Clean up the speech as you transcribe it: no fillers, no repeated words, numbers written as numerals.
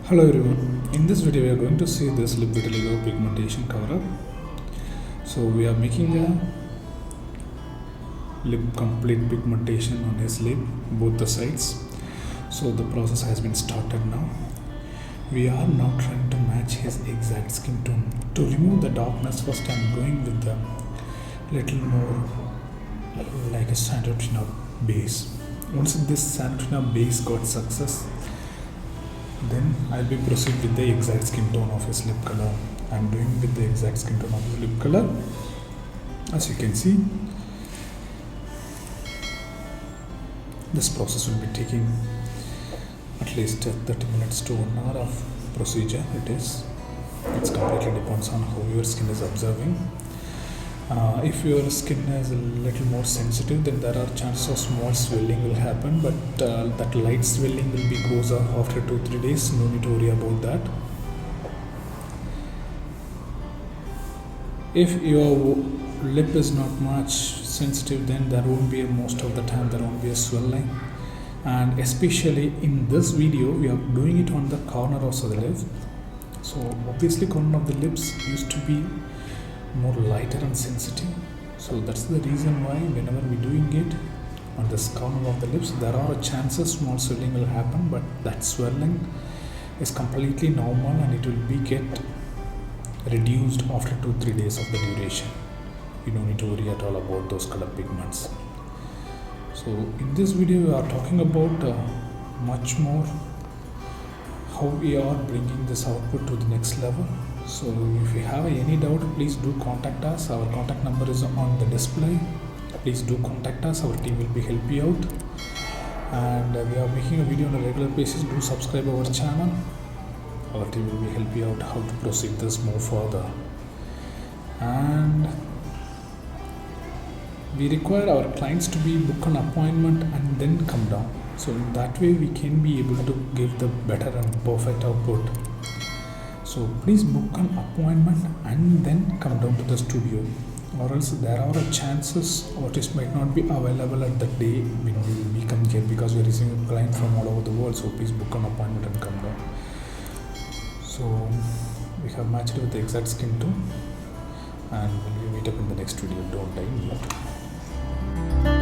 Hello everyone, in this video we are going to see this lip vitiligo pigmentation cover up. So we are making a lip complete pigmentation on his lip, both the sides. So the process has been started now. We are now trying to match his exact skin tone. To remove the darkness, first I am going with the little more like a Santotina base. Once this Santotina base got success, then I'll be proceed with the exact skin tone of his lip color. I'm doing with the exact skin tone of his lip color. As you can see, this process will be taking at least 30 minutes to 1 hour of procedure. It's completely depends on how your skin is observing. If your skin is a little more sensitive, then there are chances of small swelling will happen, but that light swelling will be goes off after 2-3 days. No need to worry about that. If your lip is not much sensitive, then there won't be most of the time there won't be a swelling. And especially in this video, we are doing it on the corner of the lip. So obviously corner of the lips used to be more lighter and sensitive, so that's the reason why whenever we're doing it on this corner of the lips, there are chances small swelling will happen, but that swelling is completely normal and it will be get reduced after 2-3 days of the duration. You don't need to worry at all about those color pigments. So in this video we are talking about much more how we are bringing this output to the next level. So if you have any doubt, please do contact us. Our contact number is on the display. Please do contact us. Our team will be help you out. And we are making a video on a regular basis. Do subscribe our channel. Our team will be help you out how to proceed this more further. And we require our clients to be book an appointment and then come down. So in that way we can be able to give the better and perfect output. So please book an appointment and then come down to the studio, or else there are chances artists might not be available at that day when we come here, because we are receiving clients from all over the world. So please book an appointment and come down. So we have matched with the exact skin tone, and we'll meet up in the next video. Don't die.